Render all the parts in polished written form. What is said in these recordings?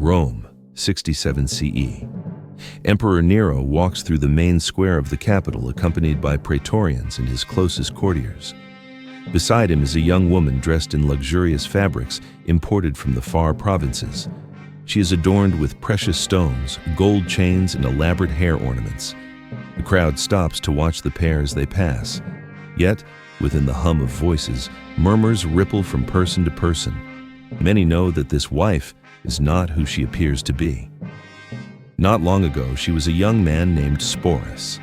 Rome, 67 CE. Emperor Nero walks through the main square of the capital accompanied by praetorians and his closest courtiers. Beside him is a young woman dressed in luxurious fabrics imported from the far provinces. She is adorned with precious stones, gold chains, and elaborate hair ornaments. The crowd stops to watch the pair as they pass. Yet, within the hum of voices, murmurs ripple from person to person. Many know that this wife is not who she appears to be. Not long ago, she was a young man named Sporus.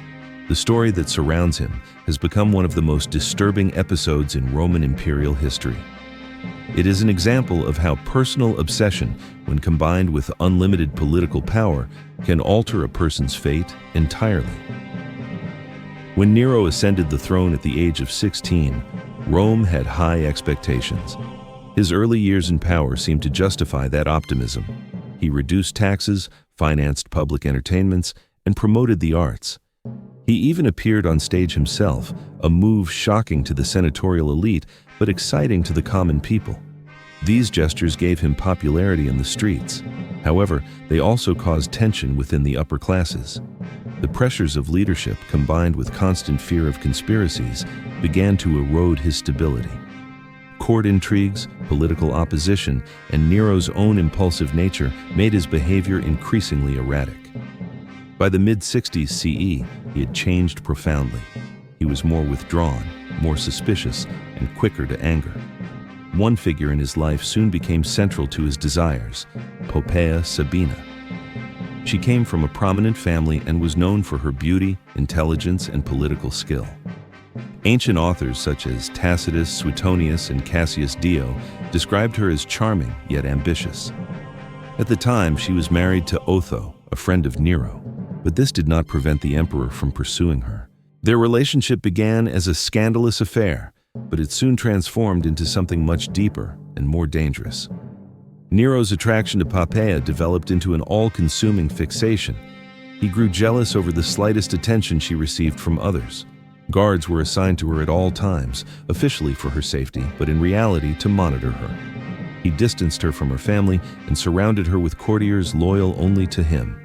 The story that surrounds him has become one of the most disturbing episodes in Roman imperial history. It is an example of how personal obsession, when combined with unlimited political power, can alter a person's fate entirely. When Nero ascended the throne at the age of 16, Rome had high expectations. His early years in power seemed to justify that optimism. He reduced taxes, financed public entertainments, and promoted the arts. He even appeared on stage himself, a move shocking to the senatorial elite but exciting to the common people. These gestures gave him popularity in the streets. However, they also caused tension within the upper classes. The pressures of leadership, combined with constant fear of conspiracies, began to erode his stability. Court intrigues, political opposition, and Nero's own impulsive nature made his behavior increasingly erratic. By the mid-60s CE, he had changed profoundly. He was more withdrawn, more suspicious, and quicker to anger. One figure in his life soon became central to his desires: Poppaea Sabina. She came from a prominent family and was known for her beauty, intelligence, and political skill. Ancient authors such as Tacitus, Suetonius, and Cassius Dio described her as charming yet ambitious. At the time, she was married to Otho, a friend of Nero, but this did not prevent the emperor from pursuing her. Their relationship began as a scandalous affair, but it soon transformed into something much deeper and more dangerous. Nero's attraction to Poppaea developed into an all-consuming fixation. He grew jealous over the slightest attention she received from others. Guards were assigned to her at all times, officially for her safety, but in reality to monitor her. He distanced her from her family and surrounded her with courtiers loyal only to him.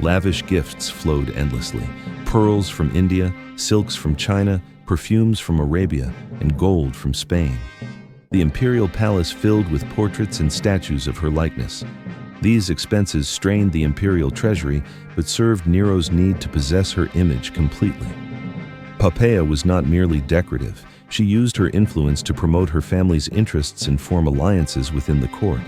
Lavish gifts flowed endlessly: pearls from India, silks from China, perfumes from Arabia, and gold from Spain. The imperial palace filled with portraits and statues of her likeness. These expenses strained the imperial treasury, but served Nero's need to possess her image completely. Poppaea was not merely decorative. She used her influence to promote her family's interests and form alliances within the court.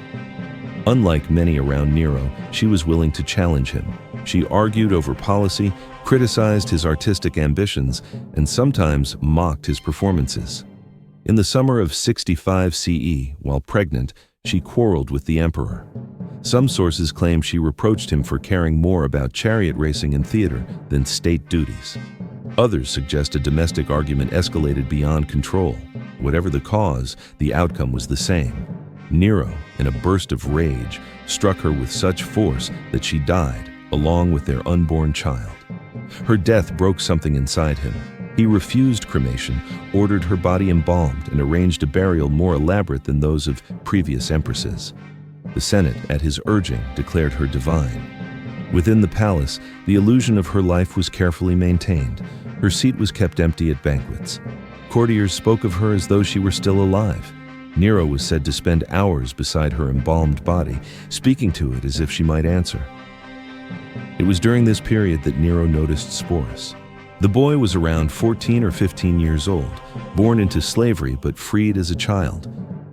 Unlike many around Nero, she was willing to challenge him. She argued over policy, criticized his artistic ambitions, and sometimes mocked his performances. In the summer of 65 CE, while pregnant, she quarreled with the emperor. Some sources claim she reproached him for caring more about chariot racing and theater than state duties. Others suggest a domestic argument escalated beyond control. Whatever the cause, the outcome was the same. Nero, in a burst of rage, struck her with such force that she died, along with their unborn child. Her death broke something inside him. He refused cremation, ordered her body embalmed, and arranged a burial more elaborate than those of previous empresses. The Senate, at his urging, declared her divine. Within the palace, the illusion of her life was carefully maintained. Her seat was kept empty at banquets. Courtiers spoke of her as though she were still alive. Nero was said to spend hours beside her embalmed body, speaking to it as if she might answer. It was during this period that Nero noticed Sporus. The boy was around 14 or 15 years old, born into slavery but freed as a child.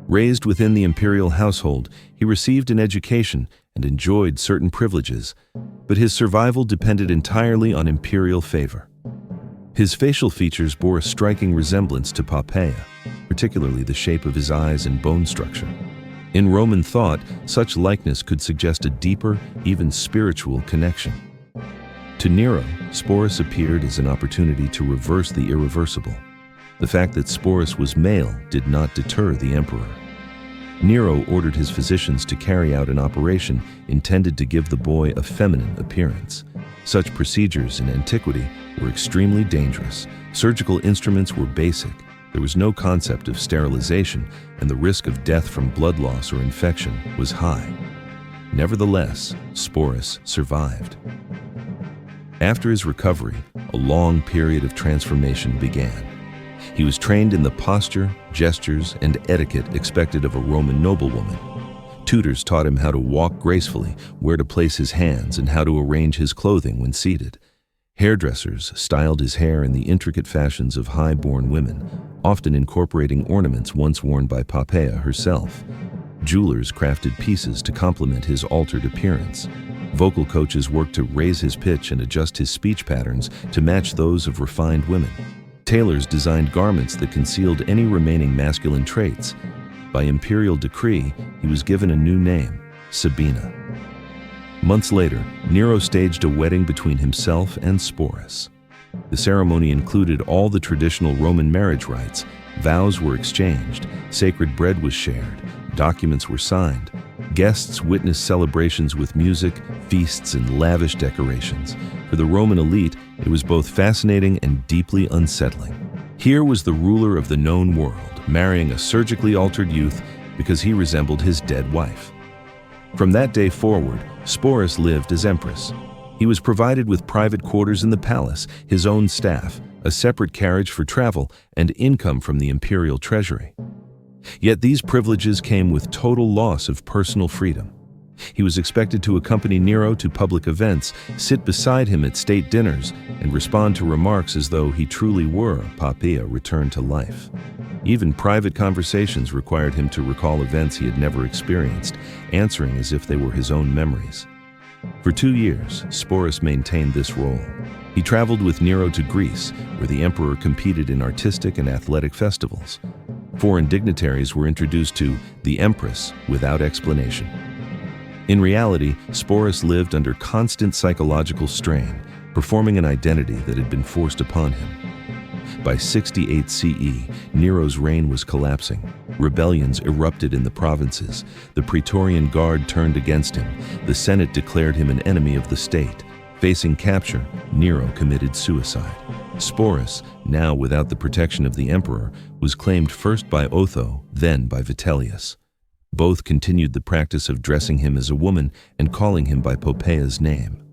Raised within the imperial household, he received an education and enjoyed certain privileges, but his survival depended entirely on imperial favor. His facial features bore a striking resemblance to Poppaea, particularly the shape of his eyes and bone structure. In Roman thought, such likeness could suggest a deeper, even spiritual connection. To Nero, Sporus appeared as an opportunity to reverse the irreversible. The fact that Sporus was male did not deter the emperor. Nero ordered his physicians to carry out an operation intended to give the boy a feminine appearance. Such procedures in antiquity were extremely dangerous. Surgical instruments were basic. There was no concept of sterilization, and the risk of death from blood loss or infection was high. Nevertheless, Sporus survived. After his recovery, a long period of transformation began. He was trained in the posture, gestures, and etiquette expected of a Roman noblewoman. Tutors taught him how to walk gracefully, where to place his hands, and how to arrange his clothing when seated. Hairdressers styled his hair in the intricate fashions of high-born women, often incorporating ornaments once worn by Poppaea herself. Jewelers crafted pieces to complement his altered appearance. Vocal coaches worked to raise his pitch and adjust his speech patterns to match those of refined women. Tailors designed garments that concealed any remaining masculine traits. By imperial decree, he was given a new name, Sabina. Months later, Nero staged a wedding between himself and Sporus. The ceremony included all the traditional Roman marriage rites. Vows were exchanged, sacred bread was shared, documents were signed. Guests witnessed celebrations with music, feasts, and lavish decorations. For the Roman elite, it was both fascinating and deeply unsettling. Here was the ruler of the known world, marrying a surgically altered youth because he resembled his dead wife. From that day forward, Sporus lived as empress. He was provided with private quarters in the palace, his own staff, a separate carriage for travel, and income from the imperial treasury. Yet these privileges came with total loss of personal freedom. He was expected to accompany Nero to public events, sit beside him at state dinners, and respond to remarks as though he truly were Poppaea returned to life. Even private conversations required him to recall events he had never experienced, answering as if they were his own memories. For 2 years, Sporus maintained this role. He traveled with Nero to Greece, where the emperor competed in artistic and athletic festivals. Foreign dignitaries were introduced to the Empress without explanation. In reality, Sporus lived under constant psychological strain, performing an identity that had been forced upon him. By 68 CE, Nero's reign was collapsing. Rebellions erupted in the provinces. The Praetorian Guard turned against him. The Senate declared him an enemy of the state. Facing capture, Nero committed suicide. Sporus, now without the protection of the emperor, was claimed first by Otho, then by Vitellius. Both continued the practice of dressing him as a woman and calling him by Poppaea's name.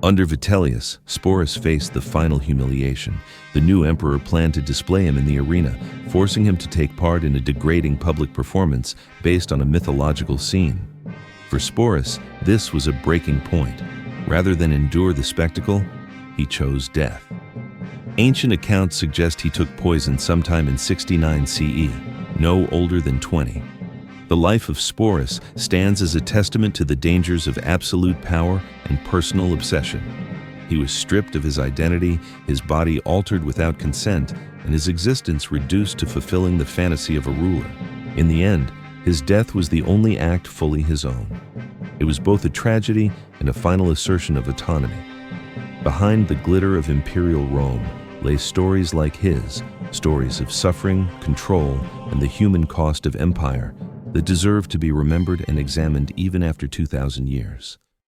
Under Vitellius, Sporus faced the final humiliation. The new emperor planned to display him in the arena, forcing him to take part in a degrading public performance based on a mythological scene. For Sporus, this was a breaking point. Rather than endure the spectacle, he chose death. Ancient accounts suggest he took poison sometime in 69 CE, no older than 20. The life of Sporus stands as a testament to the dangers of absolute power and personal obsession. He was stripped of his identity, his body altered without consent, and his existence reduced to fulfilling the fantasy of a ruler. In the end, his death was the only act fully his own. It was both a tragedy and a final assertion of autonomy. Behind the glitter of imperial Rome lay stories like his, stories of suffering, control, and the human cost of empire that deserve to be remembered and examined even after 2,000 years.